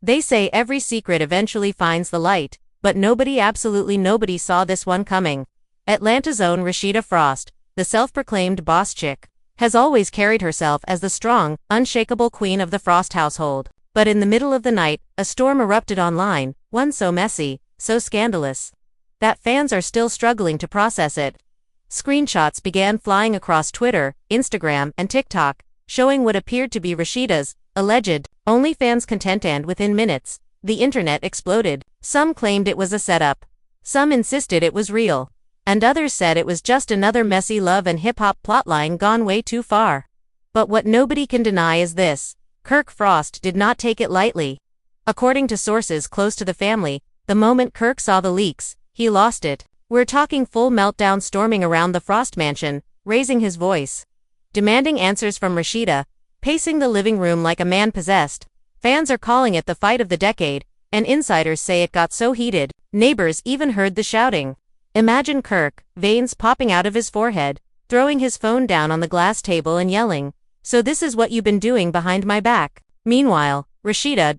They say every secret eventually finds the light, but nobody, absolutely nobody, saw this one coming. Atlanta's own Rasheeda Frost, the self-proclaimed boss chick, has always carried herself as the strong, unshakable queen of the Frost household. But in the middle of the night, a storm erupted online, one so messy, so scandalous, that fans are still struggling to process it. Screenshots began flying across Twitter, Instagram, and TikTok, showing what appeared to be Rasheeda's alleged OnlyFans content, and within minutes, the internet exploded. Some claimed it was a setup. Some insisted it was real. And others said it was just another messy love and hip-hop plotline gone way too far. But what nobody can deny is this: Kirk Frost did not take it lightly. According to sources close to the family, the moment Kirk saw the leaks, he lost it. We're talking full meltdown, storming around the Frost mansion, raising his voice, demanding answers from Rasheeda, pacing the living room like a man possessed. Fans are calling it the fight of the decade, and insiders say it got so heated, neighbors even heard the shouting. Imagine Kirk, veins popping out of his forehead, throwing his phone down on the glass table and yelling, "So this is what you've been doing behind my back." Meanwhile, Rasheeda,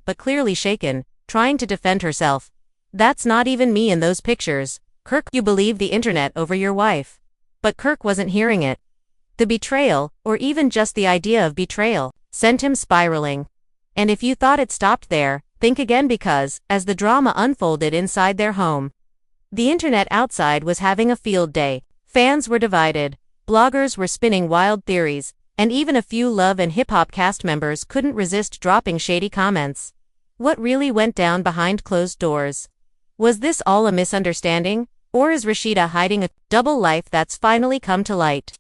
but clearly shaken, trying to defend herself. "That's not even me in those pictures. Kirk, you believe the internet over your wife." But Kirk wasn't hearing it. The betrayal, or even just the idea of betrayal, sent him spiraling. And if you thought it stopped there, think again, because, as the drama unfolded inside their home, the internet outside was having a field day. Fans were divided, bloggers were spinning wild theories, and even a few Love and Hip Hop cast members couldn't resist dropping shady comments. What really went down behind closed doors? Was this all a misunderstanding, or is Rasheeda hiding a double life that's finally come to light?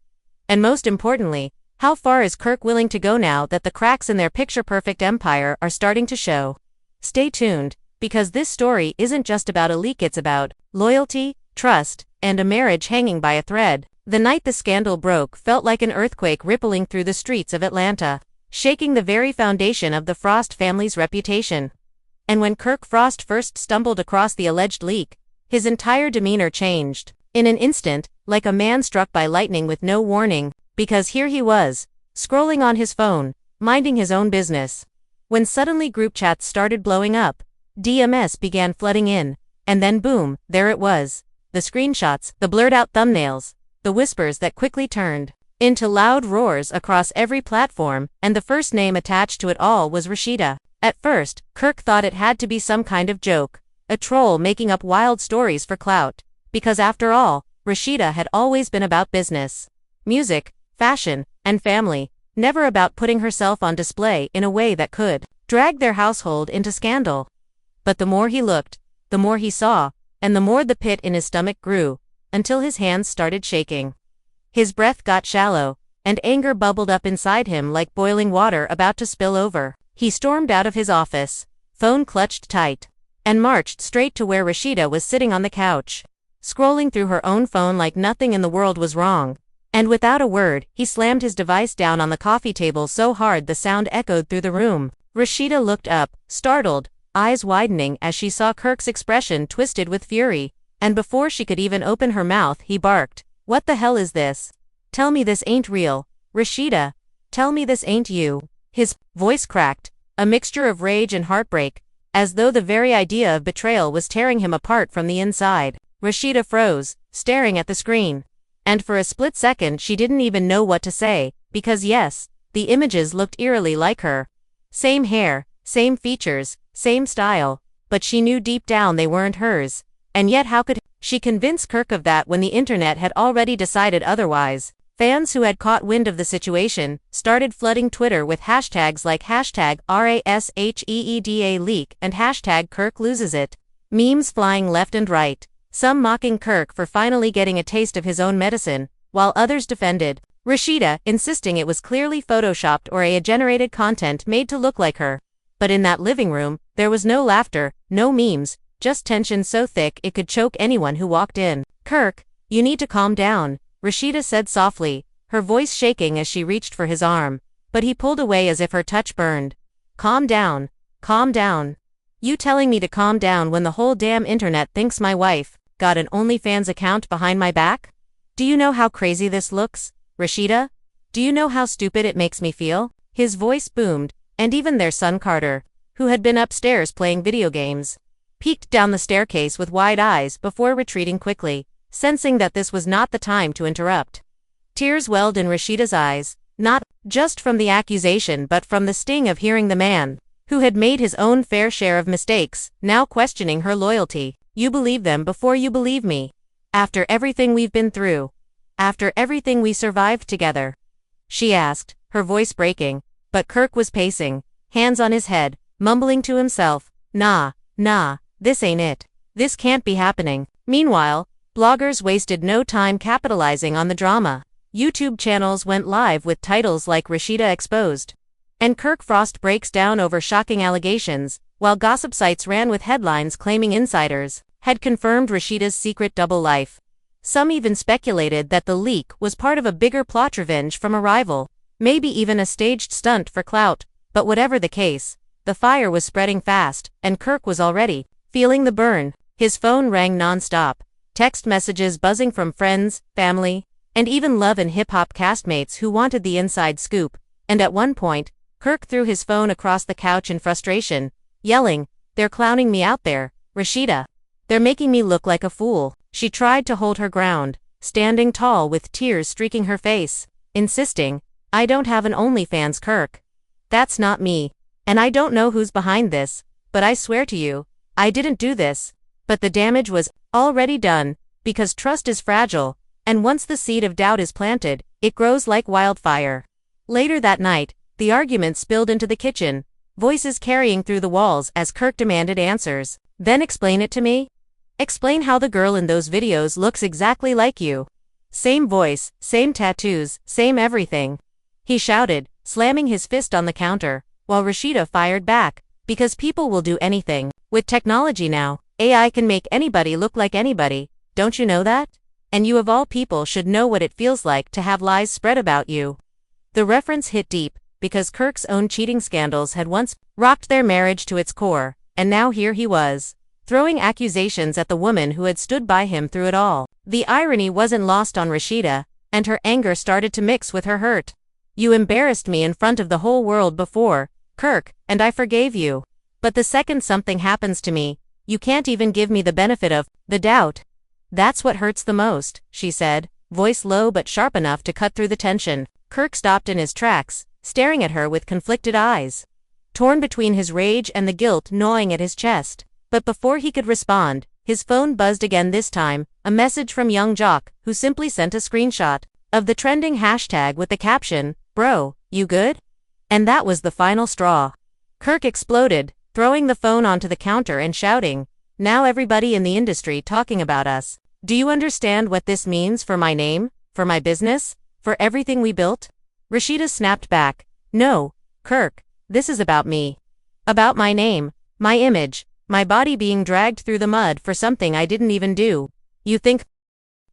And most importantly, how far is Kirk willing to go now that the cracks in their picture-perfect empire are starting to show? Stay tuned, because this story isn't just about a leak, it's about loyalty, trust, and a marriage hanging by a thread. The night the scandal broke felt like an earthquake rippling through the streets of Atlanta, shaking the very foundation of the Frost family's reputation. And when Kirk Frost first stumbled across the alleged leak, his entire demeanor changed. In an instant, like a man struck by lightning with no warning, because here he was, scrolling on his phone, minding his own business, when suddenly group chats started blowing up, DMs began flooding in, and then boom, there it was. The screenshots, the blurred-out thumbnails, the whispers that quickly turned into loud roars across every platform, and the first name attached to it all was Rasheeda. At first, Kirk thought it had to be some kind of joke, a troll making up wild stories for clout, because after all, Rasheeda had always been about business, music, fashion, and family, never about putting herself on display in a way that could drag their household into scandal. But the more he looked, the more he saw, and the more the pit in his stomach grew, until his hands started shaking. His breath got shallow, and anger bubbled up inside him like boiling water about to spill over. He stormed out of his office, phone clutched tight, and marched straight to where Rasheeda was sitting on the couch, scrolling through her own phone like nothing in the world was wrong. And without a word, he slammed his device down on the coffee table so hard the sound echoed through the room. Rasheeda looked up, startled, eyes widening as she saw Kirk's expression twisted with fury, and before she could even open her mouth, he barked, "What the hell is this? Tell me this ain't real. Rasheeda, tell me this ain't you." His voice cracked, a mixture of rage and heartbreak, as though the very idea of betrayal was tearing him apart from the inside. Rasheeda froze, staring at the screen. And for a split second she didn't even know what to say, because yes, the images looked eerily like her. Same hair, same features, same style, but she knew deep down they weren't hers. And yet how could she convince Kirk of that when the internet had already decided otherwise? Fans who had caught wind of the situation started flooding Twitter with hashtags like hashtag #RASHEEDA leak and hashtag Kirk loses it. Memes flying left and right, some mocking Kirk for finally getting a taste of his own medicine, while others defended Rasheeda, insisting it was clearly photoshopped or AI-generated content made to look like her. But in that living room, there was no laughter, no memes, just tension so thick it could choke anyone who walked in. "Kirk, you need to calm down," Rasheeda said softly, her voice shaking as she reached for his arm, but he pulled away as if her touch burned. "Calm down. Calm down. You telling me to calm down when the whole damn internet thinks my wife got an OnlyFans account behind my back? Do you know how crazy this looks, Rasheeda? Do you know how stupid it makes me feel?" His voice boomed, and even their son Carter, who had been upstairs playing video games, peeked down the staircase with wide eyes before retreating quickly, sensing that this was not the time to interrupt. Tears welled in Rasheeda's eyes, not just from the accusation but from the sting of hearing the man, who had made his own fair share of mistakes, now questioning her loyalty. You believe them before you believe me. After everything we've been through. After everything we survived together? She asked, her voice breaking, but Kirk was pacing, hands on his head, mumbling to himself, nah, this ain't it. This can't be happening. Meanwhile, bloggers wasted no time capitalizing on the drama. YouTube channels went live with titles like Rasheeda Exposed. And Kirk Frost breaks down over shocking allegations, while gossip sites ran with headlines claiming insiders had confirmed Rasheeda's secret double life. Some even speculated that the leak was part of a bigger plot revenge from a rival, maybe even a staged stunt for clout, but whatever the case, the fire was spreading fast, and Kirk was already feeling the burn. His phone rang non-stop, text messages buzzing from friends, family, and even Love and Hip Hop castmates who wanted the inside scoop, and at one point, Kirk threw his phone across the couch in frustration, yelling, "They're clowning me out there, Rasheeda. They're making me look like a fool." She tried to hold her ground, standing tall with tears streaking her face, insisting, "I don't have an OnlyFans, Kirk. That's not me. And I don't know who's behind this, but I swear to you, I didn't do this." But the damage was already done, because trust is fragile, and once the seed of doubt is planted, it grows like wildfire. Later that night, the argument spilled into the kitchen, voices carrying through the walls as Kirk demanded answers. "Then explain it to me. Explain how the girl in those videos looks exactly like you. Same voice, same tattoos, same everything," he shouted, slamming his fist on the counter, while Rasheeda fired back, "Because people will do anything. With technology now, AI can make anybody look like anybody, don't you know that? And you of all people should know what it feels like to have lies spread about you." The reference hit deep, because Kirk's own cheating scandals had once rocked their marriage to its core, and now here he was, throwing accusations at the woman who had stood by him through it all. The irony wasn't lost on Rasheeda, and her anger started to mix with her hurt. "You embarrassed me in front of the whole world before, Kirk, and I forgave you. But the second something happens to me, you can't even give me the benefit of the doubt. That's what hurts the most," she said, voice low but sharp enough to cut through the tension. Kirk stopped in his tracks, staring at her with conflicted eyes, torn between his rage and the guilt gnawing at his chest. But before he could respond, his phone buzzed again, this time, a message from young Jock, who simply sent a screenshot of the trending hashtag with the caption, "Bro, you good?" And that was the final straw. Kirk exploded, throwing the phone onto the counter and shouting, "Now everybody in the industry talking about us. Do you understand what this means for my name, for my business, for everything we built?" Rasheeda snapped back, "No, Kirk, this is about me. About my name, my image, my body being dragged through the mud for something I didn't even do. You think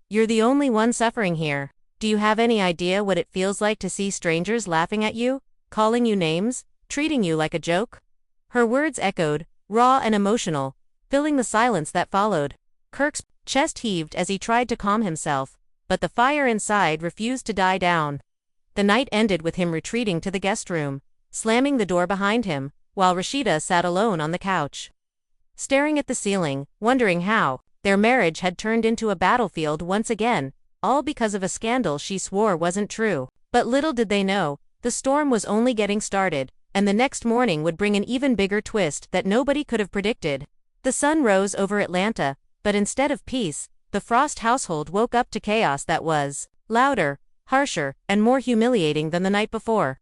you're the only one suffering here? Do you have any idea what it feels like to see strangers laughing at you, calling you names, treating you like a joke?" Her words echoed, raw and emotional, filling the silence that followed. Kirk's chest heaved as he tried to calm himself, but the fire inside refused to die down. The night ended with him retreating to the guest room, slamming the door behind him, while Rasheeda sat alone on the couch, staring at the ceiling, wondering how their marriage had turned into a battlefield once again, all because of a scandal she swore wasn't true. But little did they know, the storm was only getting started, and the next morning would bring an even bigger twist that nobody could have predicted. The sun rose over Atlanta, but instead of peace, the Frost household woke up to chaos that was louder, harsher, and more humiliating than the night before.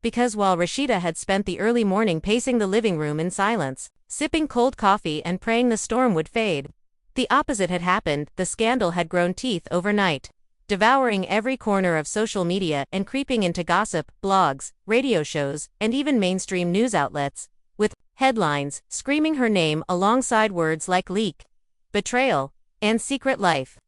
Because while Rasheeda had spent the early morning pacing the living room in silence, sipping cold coffee and praying the storm would fade, the opposite had happened. The scandal had grown teeth overnight, devouring every corner of social media and creeping into gossip, blogs, radio shows, and even mainstream news outlets, with headlines screaming her name alongside words like leak, betrayal, and secret life.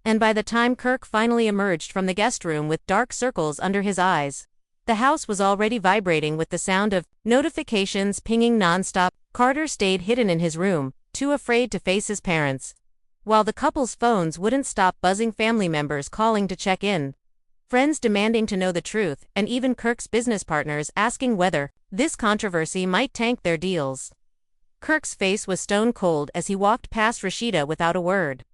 And by the time Kirk finally emerged from the guest room with dark circles under his eyes, the house was already vibrating with the sound of notifications pinging nonstop. Carter stayed hidden in his room, too afraid to face his parents, while the couple's phones wouldn't stop buzzing, family members calling to check in. friends demanding to know the truth, and even Kirk's business partners asking whether this controversy might tank their deals. Kirk's face was stone cold as he walked past Rasheeda without a word,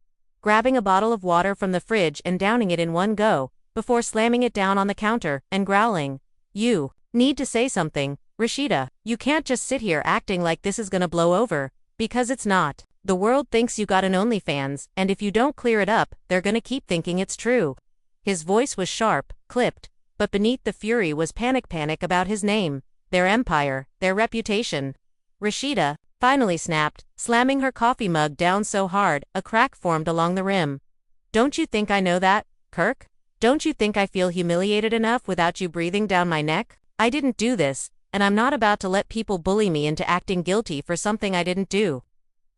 grabbing a bottle of water from the fridge and downing it in one go, before slamming it down on the counter and growling, "You need to say something, Rasheeda. You can't just sit here acting like this is gonna blow over, because it's not. The world thinks you got an OnlyFans, and if you don't clear it up, they're gonna keep thinking it's true." His voice was sharp, clipped, but beneath the fury was panic about his name, their empire, their reputation. Rasheeda finally snapped, slamming her coffee mug down so hard, a crack formed along the rim. "Don't you think I know that, Kirk? Don't you think I feel humiliated enough without you breathing down my neck? I didn't do this, and I'm not about to let people bully me into acting guilty for something I didn't do."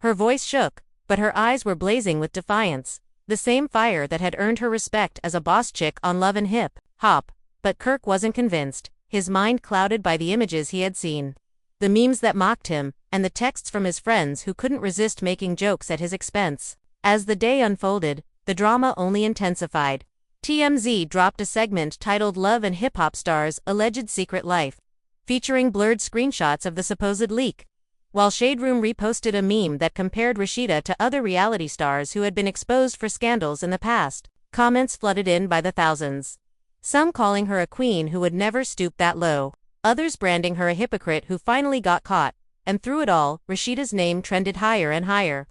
Her voice shook, but her eyes were blazing with defiance, the same fire that had earned her respect as a boss chick on Love and Hip Hop. But Kirk wasn't convinced, his mind clouded by the images he had seen. The memes that mocked him, and the texts from his friends who couldn't resist making jokes at his expense. As the day unfolded, the drama only intensified. TMZ dropped a segment titled "Love and Hip Hop Stars' Alleged Secret Life," featuring blurred screenshots of the supposed leak, while Shade Room reposted a meme that compared Rasheeda to other reality stars who had been exposed for scandals in the past. Comments flooded in by the thousands, some calling her a queen who would never stoop that low, others branding her a hypocrite who finally got caught, and through it all, Rasheeda's name trended higher and higher.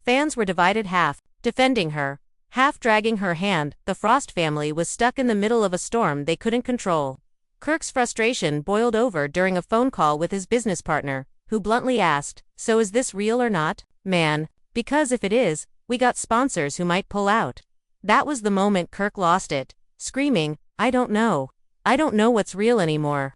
Fans were divided, half defending her, half dragging her hand. The Frost family was stuck in the middle of a storm they couldn't control. Kirk's frustration boiled over during a phone call with his business partner, who bluntly asked, "So is this real or not, man? Because if it is, we got sponsors who might pull out." That was the moment Kirk lost it, screaming, I don't know what's real anymore,"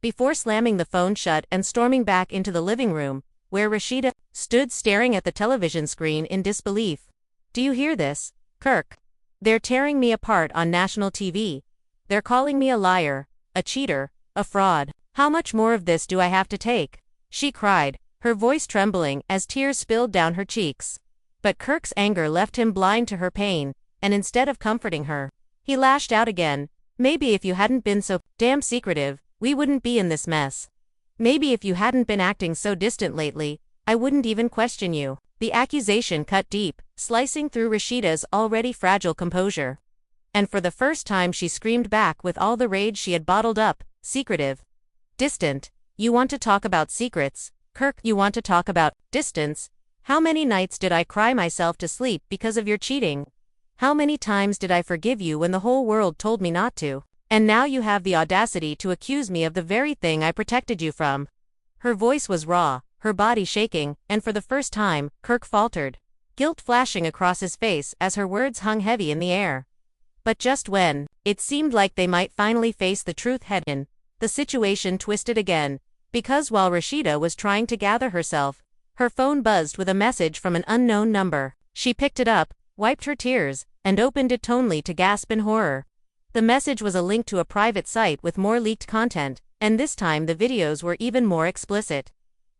before slamming the phone shut and storming back into the living room, where Rasheeda stood staring at the television screen in disbelief. "Do you hear this, Kirk? They're tearing me apart on national TV. They're calling me a liar, a cheater, a fraud. How much more of this do I have to take?" she cried, her voice trembling as tears spilled down her cheeks. But Kirk's anger left him blind to her pain, and instead of comforting her, he lashed out again. "Maybe if you hadn't been so damn secretive, we wouldn't be in this mess. Maybe if you hadn't been acting so distant lately, I wouldn't even question you." The accusation cut deep, slicing through Rasheeda's already fragile composure. And for the first time she screamed back with all the rage she had bottled up, "Secretive? Distant? You want to talk about secrets, Kirk? You want to talk about distance? How many nights did I cry myself to sleep because of your cheating? How many times did I forgive you when the whole world told me not to? And now you have the audacity to accuse me of the very thing I protected you from." Her voice was raw, her body shaking, and for the first time, Kirk faltered, guilt flashing across his face as her words hung heavy in the air. But just when it seemed like they might finally face the truth head-on, the situation twisted again, because while Rasheeda was trying to gather herself, her phone buzzed with a message from an unknown number. She picked it up, wiped her tears, and opened it tonely to gasp in horror. The message was a link to a private site with more leaked content, and this time the videos were even more explicit.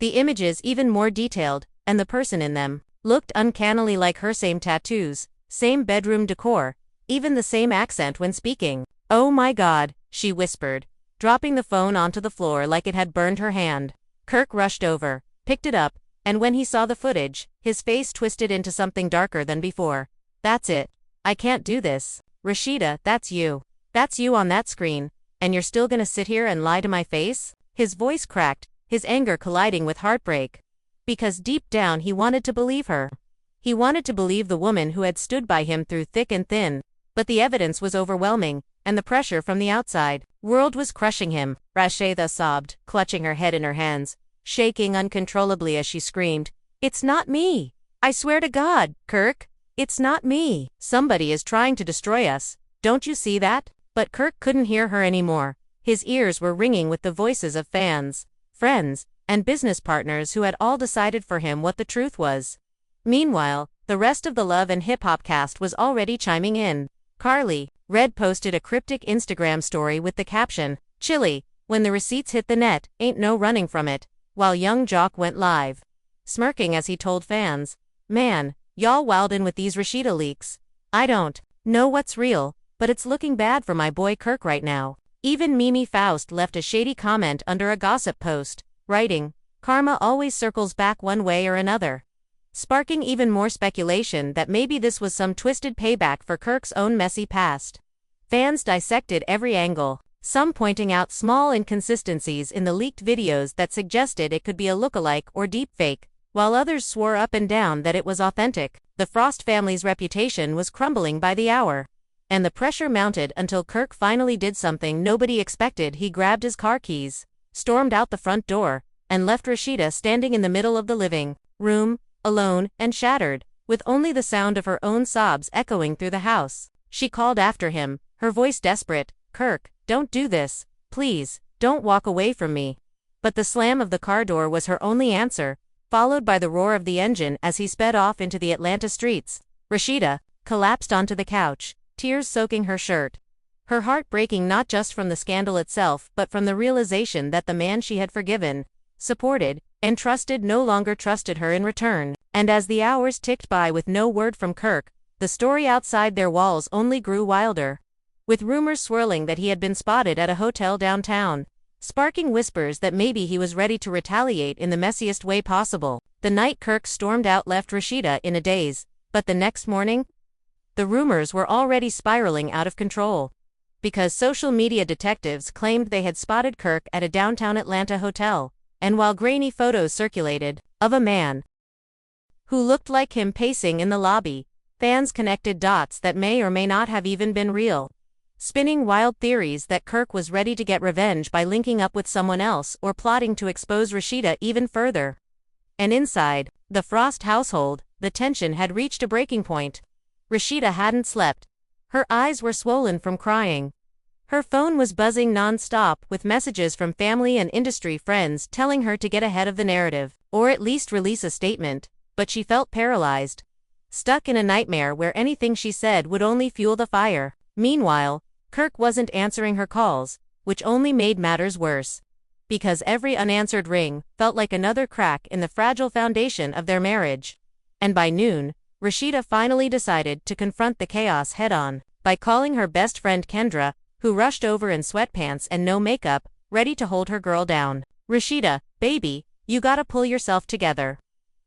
The images even more detailed, and the person in them looked uncannily like her. Same tattoos, same bedroom decor, even the same accent when speaking. "Oh my God," she whispered, dropping the phone onto the floor like it had burned her hand. Kirk rushed over, picked it up, and when he saw the footage, his face twisted into something darker than before. "That's it. I can't do this. Rasheeda, that's you. That's you on that screen, and you're still gonna sit here and lie to my face?" His voice cracked, his anger colliding with heartbreak. Because deep down he wanted to believe her. He wanted to believe the woman who had stood by him through thick and thin, but the evidence was overwhelming, and the pressure from the outside world was crushing him. Rasheeda sobbed, clutching her head in her hands, shaking uncontrollably as she screamed, "It's not me! I swear to God, Kirk, it's not me! Somebody is trying to destroy us. Don't you see that?" But Kirk couldn't hear her anymore. His ears were ringing with the voices of fans, friends, and business partners who had all decided for him what the truth was. Meanwhile, the rest of the Love and Hip Hop cast was already chiming in. Carly Red posted a cryptic Instagram story with the caption, "Chilly, when the receipts hit the net, ain't no running from it," while Young Jock went live, smirking as he told fans, "Man, y'all wildin' with these Rasheeda leaks. I don't know what's real, But it's looking bad for my boy Kirk right now. Even Mimi Faust left a shady comment under a gossip post, writing, "Karma always circles back one way or another," sparking even more speculation that maybe this was some twisted payback for Kirk's own messy past. Fans dissected every angle, some pointing out small inconsistencies in the leaked videos that suggested it could be a lookalike or deepfake, while others swore up and down that it was authentic. The Frost family's reputation was crumbling by the hour, and the pressure mounted until Kirk finally did something nobody expected. He grabbed his car keys, stormed out the front door, and left Rasheeda standing in the middle of the living room, alone and shattered, with only the sound of her own sobs echoing through the house. She called after him, her voice desperate, "Kirk, don't do this, please, don't walk away from me." But the slam of the car door was her only answer, followed by the roar of the engine as he sped off into the Atlanta streets. Rasheeda collapsed onto the couch, tears soaking her shirt. Her heart breaking not just from the scandal itself but from the realization that the man she had forgiven, supported, and trusted no longer trusted her in return. And as the hours ticked by with no word from Kirk, the story outside their walls only grew wilder, with rumors swirling that he had been spotted at a hotel downtown, sparking whispers that maybe he was ready to retaliate in the messiest way possible. The night Kirk stormed out left Rasheeda in a daze, but the next morning, the rumors were already spiraling out of control, because social media detectives claimed they had spotted Kirk at a downtown Atlanta hotel, and while grainy photos circulated of a man who looked like him pacing in the lobby, fans connected dots that may or may not have even been real, spinning wild theories that Kirk was ready to get revenge by linking up with someone else or plotting to expose Rasheeda even further. And inside the Frost household, the tension had reached a breaking point. Rasheeda hadn't slept. Her eyes were swollen from crying. Her phone was buzzing non-stop with messages from family and industry friends telling her to get ahead of the narrative, or at least release a statement, but she felt paralyzed, stuck in a nightmare where anything she said would only fuel the fire. Meanwhile, Kirk wasn't answering her calls, which only made matters worse, because every unanswered ring felt like another crack in the fragile foundation of their marriage. And by noon, Rasheeda finally decided to confront the chaos head-on, by calling her best friend Kendra, who rushed over in sweatpants and no makeup, ready to hold her girl down. "Rasheeda, baby, you gotta pull yourself together,"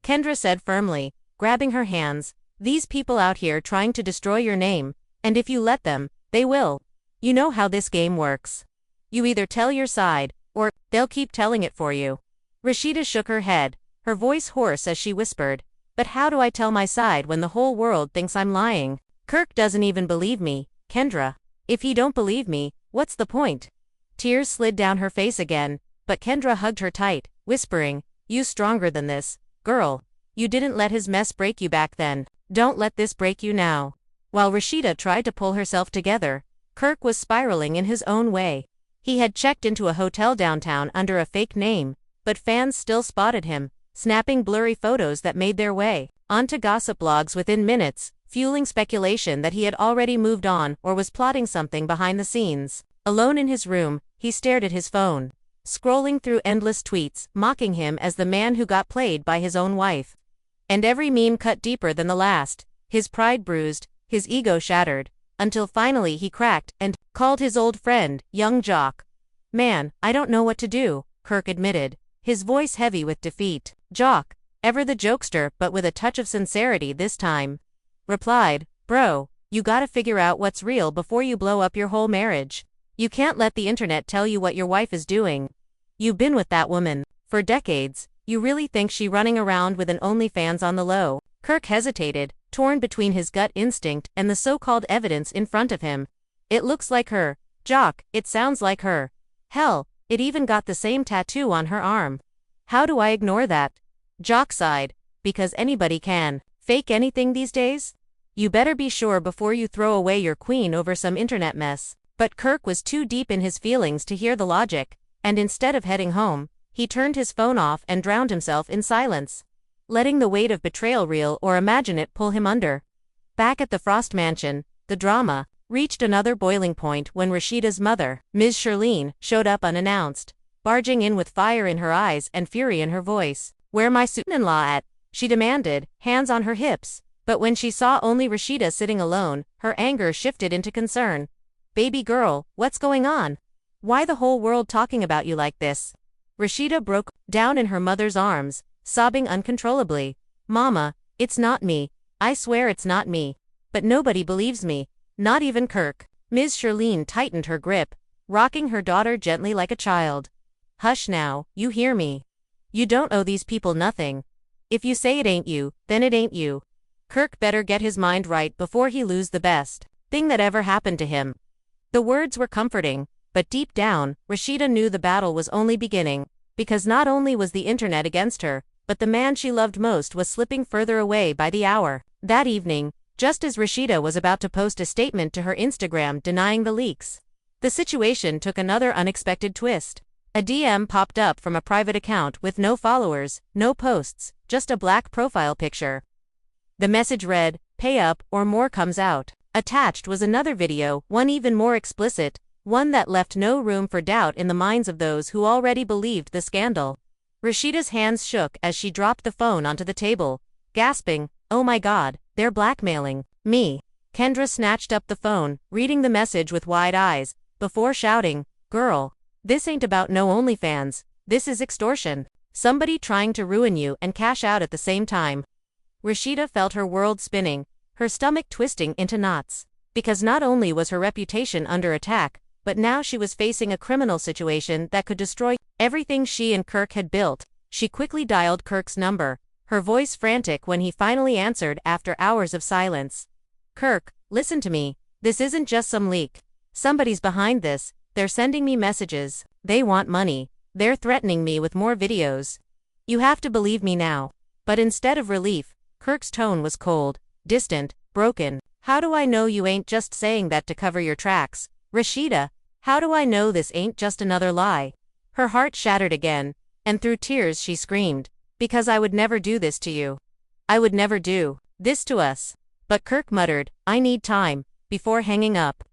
Kendra said firmly, grabbing her hands. "These people out here trying to destroy your name, and if you let them, they will. You know how this game works. You either tell your side, or they'll keep telling it for you." Rasheeda shook her head, her voice hoarse as she whispered, "But how do I tell my side when the whole world thinks I'm lying? Kirk doesn't even believe me, Kendra. If he don't believe me, what's the point?" Tears slid down her face again, but Kendra hugged her tight, whispering, "You stronger than this, girl. You didn't let his mess break you back then. Don't let this break you now." While Rasheeda tried to pull herself together, Kirk was spiraling in his own way. He had checked into a hotel downtown under a fake name, but fans still spotted him, snapping blurry photos that made their way onto gossip blogs within minutes, fueling speculation that he had already moved on or was plotting something behind the scenes. Alone in his room, he stared at his phone, scrolling through endless tweets, mocking him as the man who got played by his own wife. And every meme cut deeper than the last, his pride bruised, his ego shattered, until finally he cracked and called his old friend, young Jock. "Man, I don't know what to do," Kirk admitted, his voice heavy with defeat. Jock, ever the jokester but with a touch of sincerity this time, replied, "Bro, you gotta figure out what's real before you blow up your whole marriage. You can't let the internet tell you what your wife is doing. You've been with that woman for decades. You really think she running around with an OnlyFans on the low?" Kirk hesitated, torn between his gut instinct and the so-called evidence in front of him. "It looks like her, Jock, it sounds like her. Hell, it even got the same tattoo on her arm. How do I ignore that?" Jock sighed, "Because anybody can fake anything these days? You better be sure before you throw away your queen over some internet mess." But Kirk was too deep in his feelings to hear the logic, and instead of heading home, he turned his phone off and drowned himself in silence, letting the weight of betrayal real or imagine it pull him under. Back at the Frost mansion, the drama reached another boiling point when Rasheeda's mother, Ms. Shirlene, showed up unannounced, barging in with fire in her eyes and fury in her voice. "Where my son-in-law at?" she demanded, hands on her hips, But when she saw only Rasheeda sitting alone, her anger shifted into concern. "Baby girl, what's going on? Why the whole world talking about you like this?" Rasheeda broke down in her mother's arms, sobbing uncontrollably. "Mama, it's not me. I swear it's not me. But nobody believes me. Not even Kirk." Ms. Shirlene tightened her grip, rocking her daughter gently like a child. "Hush now, you hear me? You don't owe these people nothing. If you say it ain't you, then it ain't you. Kirk better get his mind right before he lose the best thing that ever happened to him." The words were comforting, but deep down, Rasheeda knew the battle was only beginning, because not only was the internet against her, but the man she loved most was slipping further away by the hour. That evening, just as Rasheeda was about to post a statement to her Instagram denying the leaks, the situation took another unexpected twist. A DM popped up from a private account with no followers, no posts, just a black profile picture. The message read, "Pay up or more comes out." Attached was another video, one even more explicit, one that left no room for doubt in the minds of those who already believed the scandal. Rasheeda's hands shook as she dropped the phone onto the table, gasping, "Oh my God, they're blackmailing me." Kendra snatched up the phone, reading the message with wide eyes, before shouting, "Girl, this ain't about no OnlyFans, this is extortion. Somebody trying to ruin you and cash out at the same time." Rasheeda felt her world spinning, her stomach twisting into knots. Because not only was her reputation under attack, but now she was facing a criminal situation that could destroy everything she and Kirk had built. She quickly dialed Kirk's number, her voice frantic when he finally answered after hours of silence. "Kirk, listen to me. This isn't just some leak. Somebody's behind this. They're sending me messages. They want money. They're threatening me with more videos. You have to believe me now." But instead of relief, Kirk's tone was cold, distant, broken. "How do I know you ain't just saying that to cover your tracks, Rasheeda? How do I know this ain't just another lie?" Her heart shattered again, and through tears she screamed, "Because I would never do this to you. I would never do this to us." But Kirk muttered, "I need time," before hanging up,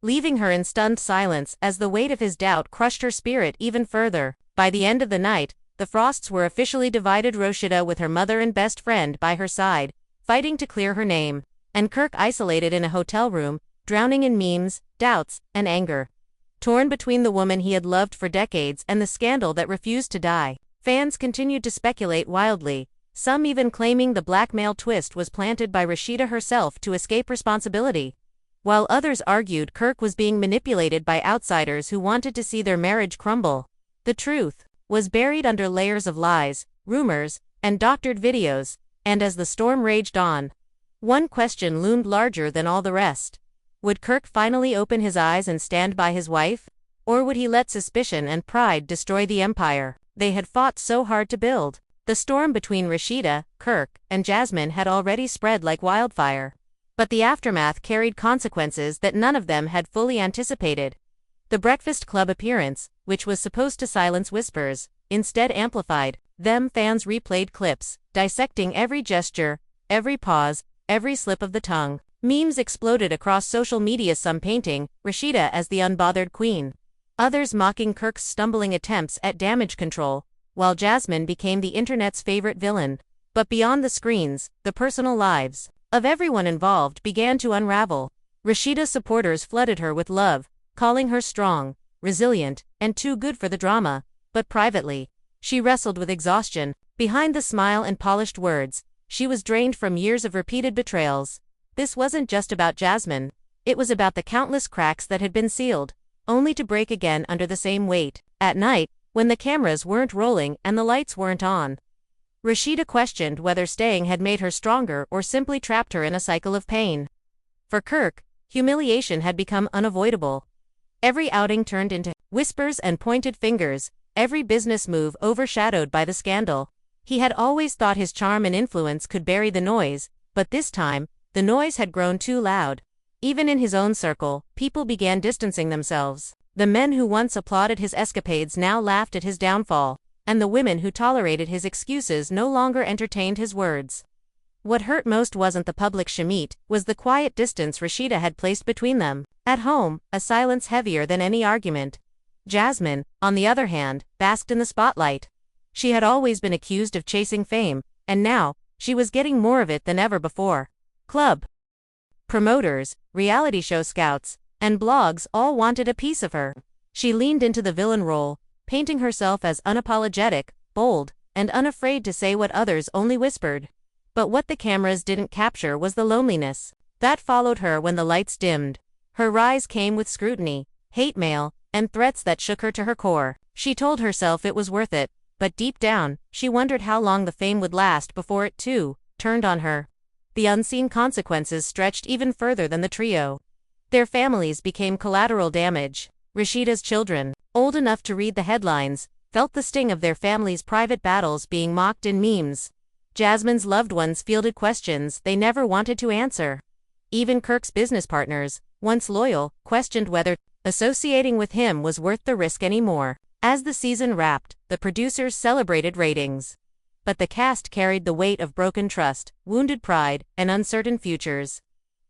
leaving her in stunned silence as the weight of his doubt crushed her spirit even further. By the end of the night, the Frosts were officially divided, Rasheeda with her mother and best friend by her side, fighting to clear her name, and Kirk isolated in a hotel room, drowning in memes, doubts, and anger. Torn between the woman he had loved for decades and the scandal that refused to die, fans continued to speculate wildly, some even claiming the blackmail twist was planted by Rasheeda herself to escape responsibility, while others argued Kirk was being manipulated by outsiders who wanted to see their marriage crumble. The truth was buried under layers of lies, rumors, and doctored videos, and as the storm raged on, one question loomed larger than all the rest. Would Kirk finally open his eyes and stand by his wife? Or would he let suspicion and pride destroy the empire they had fought so hard to build? The storm between Rasheeda, Kirk, and Jasmine had already spread like wildfire. But the aftermath carried consequences that none of them had fully anticipated. The Breakfast Club appearance, which was supposed to silence whispers, instead amplified them. Fans replayed clips, dissecting every gesture, every pause, every slip of the tongue. Memes exploded across social media, some painting Rasheeda as the unbothered queen, others mocking Kirk's stumbling attempts at damage control, while Jasmine became the internet's favorite villain. But beyond the screens, the personal lives of everyone involved began to unravel. Rasheeda's supporters flooded her with love, calling her strong, resilient, and too good for the drama. But privately, she wrestled with exhaustion. Behind the smile and polished words, she was drained from years of repeated betrayals. This wasn't just about Jasmine. It was about the countless cracks that had been sealed, only to break again under the same weight. At night, when the cameras weren't rolling and the lights weren't on, Rasheeda questioned whether staying had made her stronger or simply trapped her in a cycle of pain. For Kirk, humiliation had become unavoidable. Every outing turned into whispers and pointed fingers, every business move overshadowed by the scandal. He had always thought his charm and influence could bury the noise, but this time, the noise had grown too loud. Even in his own circle, people began distancing themselves. The men who once applauded his escapades now laughed at his downfall, and the women who tolerated his excuses no longer entertained his words. What hurt most wasn't the public shemeet, was the quiet distance Rasheeda had placed between them. At home, a silence heavier than any argument. Jasmine, on the other hand, basked in the spotlight. She had always been accused of chasing fame, and now, She was getting more of it than ever before. Club promoters, reality show scouts, and blogs all wanted a piece of her. She leaned into the villain role, painting herself as unapologetic, bold, and unafraid to say what others only whispered. But what the cameras didn't capture was the loneliness that followed her when the lights dimmed. Her rise came with scrutiny, hate mail, and threats that shook her to her core. She told herself it was worth it, but deep down, she wondered how long the fame would last before it too turned on her. The unseen consequences stretched even further than the trio. Their families became collateral damage. Rasheeda's children, old enough to read the headlines, felt the sting of their family's private battles being mocked in memes. Jasmine's loved ones fielded questions they never wanted to answer. Even Kirk's business partners, once loyal, questioned whether associating with him was worth the risk anymore. As the season wrapped, the producers celebrated ratings. But the cast carried the weight of broken trust, wounded pride, and uncertain futures.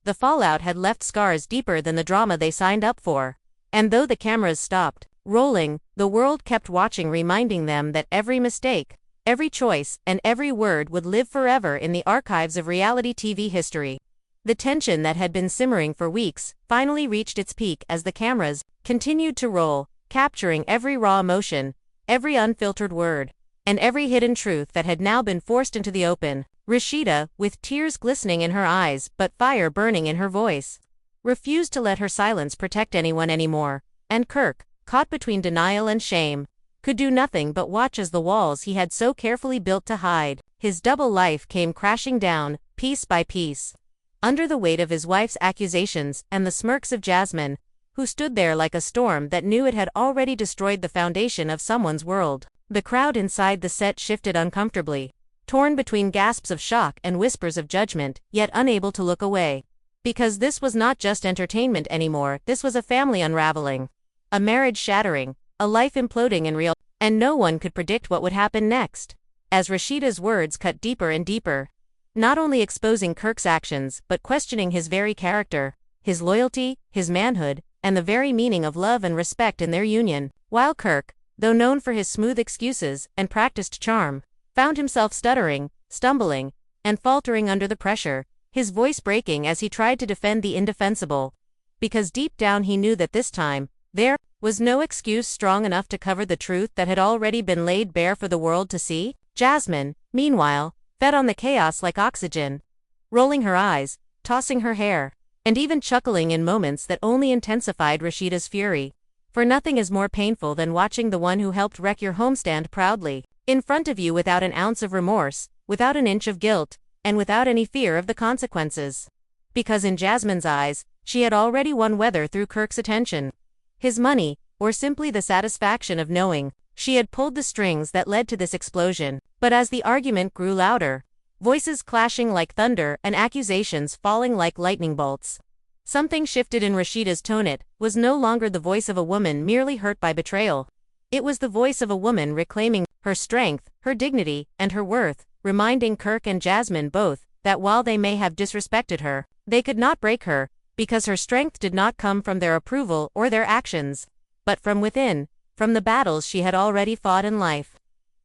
The fallout had left scars deeper than the drama they signed up for. And though the cameras stopped rolling, the world kept watching, reminding them that every mistake, every choice, and every word would live forever in the archives of reality TV history. The tension that had been simmering for weeks finally reached its peak as the cameras continued to roll, capturing every raw emotion, every unfiltered word, and every hidden truth that had now been forced into the open. Rasheeda, with tears glistening in her eyes but fire burning in her voice, refused to let her silence protect anyone anymore, and Kirk, caught between denial and shame, could do nothing but watch as the walls he had so carefully built to hide his double life came crashing down, piece by piece. Under the weight of his wife's accusations and the smirks of Jasmine, who stood there like a storm that knew it had already destroyed the foundation of someone's world, the crowd inside the set shifted uncomfortably, torn between gasps of shock and whispers of judgment, yet unable to look away. Because this was not just entertainment anymore, this was a family unraveling, a marriage shattering, a life imploding in real, and no one could predict what would happen next. As Rasheeda's words cut deeper and deeper, not only exposing Kirk's actions but questioning his very character, his loyalty, his manhood, and the very meaning of love and respect in their union, while Kirk, though known for his smooth excuses and practiced charm, found himself stuttering, stumbling, and faltering under the pressure, his voice breaking as he tried to defend the indefensible. Because deep down he knew that this time, there was no excuse strong enough to cover the truth that had already been laid bare for the world to see. Jasmine, meanwhile, fed on the chaos like oxygen, rolling her eyes, tossing her hair, and even chuckling in moments that only intensified Rasheeda's fury. For nothing is more painful than watching the one who helped wreck your home stand proudly in front of you without an ounce of remorse, without an inch of guilt, and without any fear of the consequences. Because in Jasmine's eyes, she had already won, whether through Kirk's attention, his money, or simply the satisfaction of knowing she had pulled the strings that led to this explosion. But as the argument grew louder, voices clashing like thunder and accusations falling like lightning bolts, something shifted in Rasheeda's tone. It was no longer the voice of a woman merely hurt by betrayal. It was the voice of a woman reclaiming her strength, her dignity, and her worth, reminding Kirk and Jasmine both that while they may have disrespected her, they could not break her, because her strength did not come from their approval or their actions, but from within, from the battles she had already fought in life,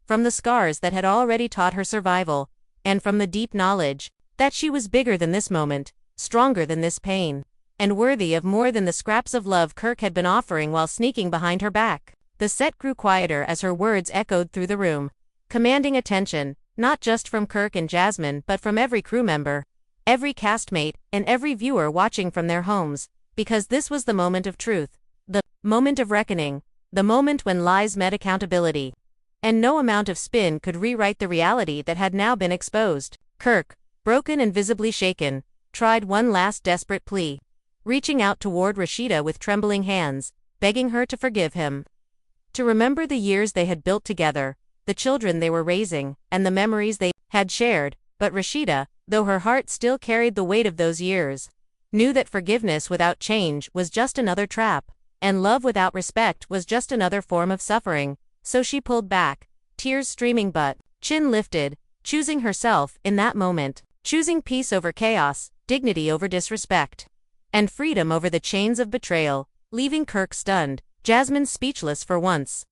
from the scars that had already taught her survival, and from the deep knowledge that she was bigger than this moment, stronger than this pain, and worthy of more than the scraps of love Kirk had been offering while sneaking behind her back. The set grew quieter as her words echoed through the room, commanding attention, not just from Kirk and Jasmine but from every crew member, every castmate, and every viewer watching from their homes, because this was the moment of truth, the moment of reckoning, the moment when lies met accountability. And no amount of spin could rewrite the reality that had now been exposed. Kirk, broken and visibly shaken, tried one last desperate plea, reaching out toward Rasheeda with trembling hands, begging her to forgive him, to remember the years they had built together, the children they were raising, and the memories they had shared. But Rasheeda, though her heart still carried the weight of those years, knew that forgiveness without change was just another trap, and love without respect was just another form of suffering. So she pulled back, tears streaming but chin lifted, choosing herself in that moment, choosing peace over chaos, dignity over disrespect, and freedom over the chains of betrayal, leaving Kirk stunned, Jasmine speechless for once,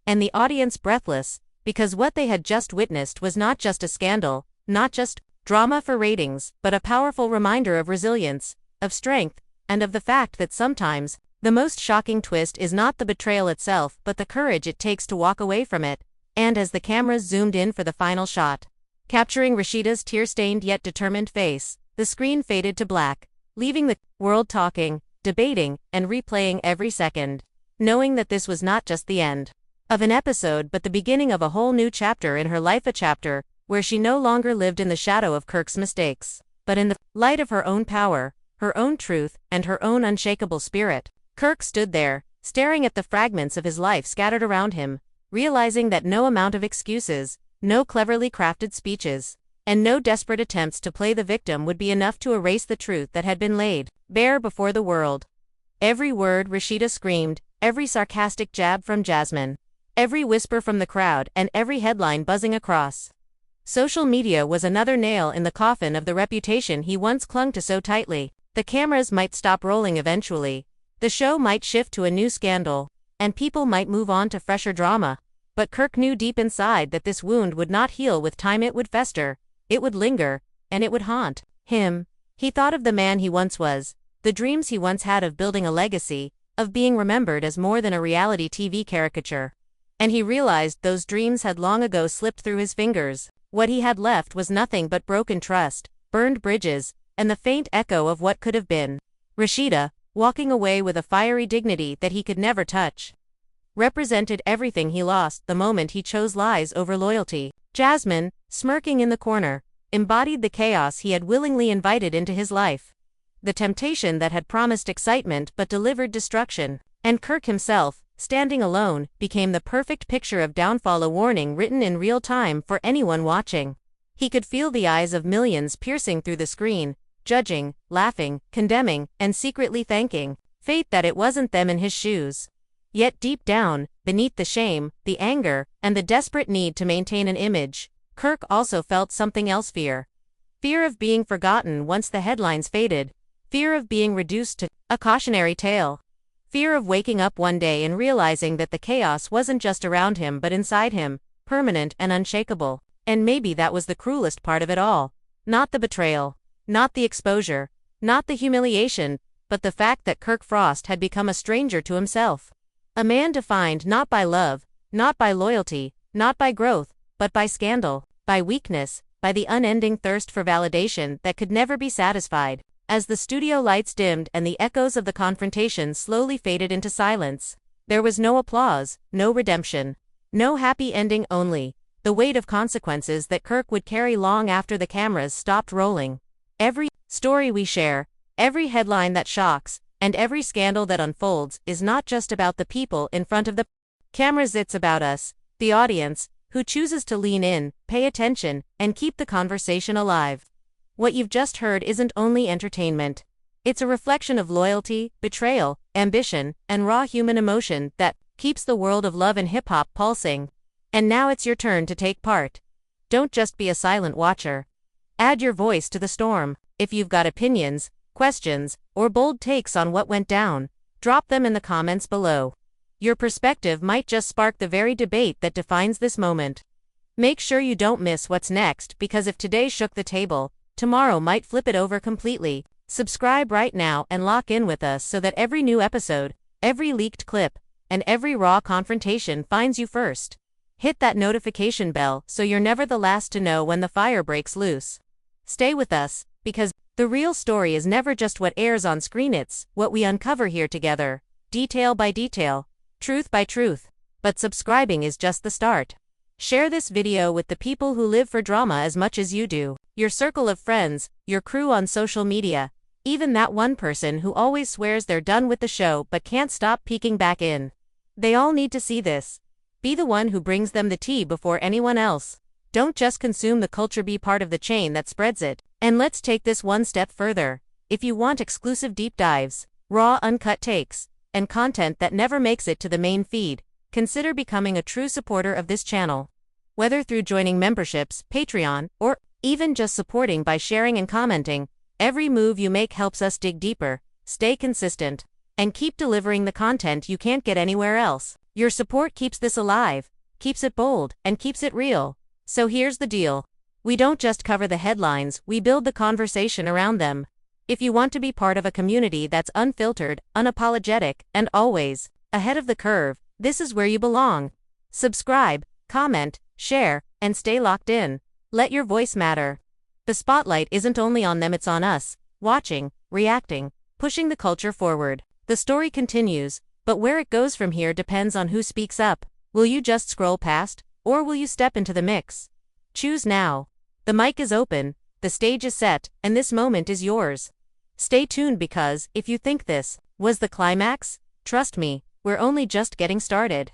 and the audience breathless, because what they had just witnessed was not just a scandal, not just drama for ratings, but a powerful reminder of resilience, of strength, and of the fact that sometimes, the most shocking twist is not the betrayal itself but the courage it takes to walk away from it. And as the cameras zoomed in for the final shot, capturing Rasheeda's tear-stained yet determined face, the screen faded to black, leaving the world talking, debating, and replaying every second, knowing that this was not just the end of an episode but the beginning of a whole new chapter in her life, a chapter where she no longer lived in the shadow of Kirk's mistakes, but in the light of her own power, her own truth, and her own unshakable spirit. Kirk stood there, staring at the fragments of his life scattered around him, realizing that no amount of excuses, no cleverly crafted speeches, and no desperate attempts to play the victim would be enough to erase the truth that had been laid bare before the world. Every word Rasheeda screamed, every sarcastic jab from Jasmine, every whisper from the crowd, and every headline buzzing across social media was another nail in the coffin of the reputation he once clung to so tightly. The cameras might stop rolling eventually, the show might shift to a new scandal, and people might move on to fresher drama, but Kirk knew deep inside that this wound would not heal with time. It would fester, it would linger, and it would haunt him. He thought of the man he once was, the dreams he once had of building a legacy, of being remembered as more than a reality TV caricature. And he realized those dreams had long ago slipped through his fingers. What he had left was nothing but broken trust, burned bridges, and the faint echo of what could have been. Rasheeda, walking away with a fiery dignity that he could never touch, represented everything he lost the moment he chose lies over loyalty. Jasmine, smirking in the corner, embodied the chaos he had willingly invited into his life, the temptation that had promised excitement but delivered destruction. And Kirk himself, standing alone, became the perfect picture of downfall, a warning written in real time for anyone watching. He could feel the eyes of millions piercing through the screen, judging, laughing, condemning, and secretly thanking fate that it wasn't them in his shoes. Yet deep down, beneath the shame, the anger, and the desperate need to maintain an image, Kirk also felt something else: fear. Fear of being forgotten once the headlines faded, fear of being reduced to a cautionary tale, fear of waking up one day and realizing that the chaos wasn't just around him but inside him, permanent and unshakable. And maybe that was the cruelest part of it all. Not the betrayal, not the exposure, not the humiliation, but the fact that Kirk Frost had become a stranger to himself. A man defined not by love, not by loyalty, not by growth, but by scandal, by weakness, by the unending thirst for validation that could never be satisfied. As the studio lights dimmed and the echoes of the confrontation slowly faded into silence, there was no applause, no redemption, no happy ending, only the weight of consequences that Kirk would carry long after the cameras stopped rolling. Every story we share, every headline that shocks, and every scandal that unfolds is not just about the people in front of the cameras, it's about us, the audience, who chooses to lean in, pay attention, and keep the conversation alive. What you've just heard isn't only entertainment. It's a reflection of loyalty, betrayal, ambition, and raw human emotion that keeps the world of love and hip-hop pulsing. And now it's your turn to take part. Don't just be a silent watcher. Add your voice to the storm. If you've got opinions, questions, or bold takes on what went down, drop them in the comments below. Your perspective might just spark the very debate that defines this moment. Make sure you don't miss what's next, because if today shook the table, tomorrow might flip it over completely. Subscribe right now and lock in with us so that every new episode, every leaked clip, and every raw confrontation finds you first. Hit that notification bell so you're never the last to know when the fire breaks loose. Stay with us, because the real story is never just what airs on screen, it's what we uncover here together, detail by detail, truth by truth. But subscribing is just the start. Share this video with the people who live for drama as much as you do. Your circle of friends, your crew on social media, even that one person who always swears they're done with the show but can't stop peeking back in. They all need to see this. Be the one who brings them the tea before anyone else. Don't just consume the culture, be part of the chain that spreads it. And let's take this one step further. If you want exclusive deep dives, raw uncut takes, and content that never makes it to the main feed, consider becoming a true supporter of this channel. Whether through joining memberships, Patreon, or even just supporting by sharing and commenting, every move you make helps us dig deeper, stay consistent, and keep delivering the content you can't get anywhere else. Your support keeps this alive, keeps it bold, and keeps it real. So here's the deal. We don't just cover the headlines, we build the conversation around them. If you want to be part of a community that's unfiltered, unapologetic, and always ahead of the curve, this is where you belong. Subscribe, comment, share, and stay locked in. Let your voice matter. The spotlight isn't only on them, it's on us, watching, reacting, pushing the culture forward. The story continues, but where it goes from here depends on who speaks up. Will you just scroll past, or will you step into the mix? Choose now. The mic is open, the stage is set, and this moment is yours. Stay tuned because, if you think this was the climax, trust me, we're only just getting started.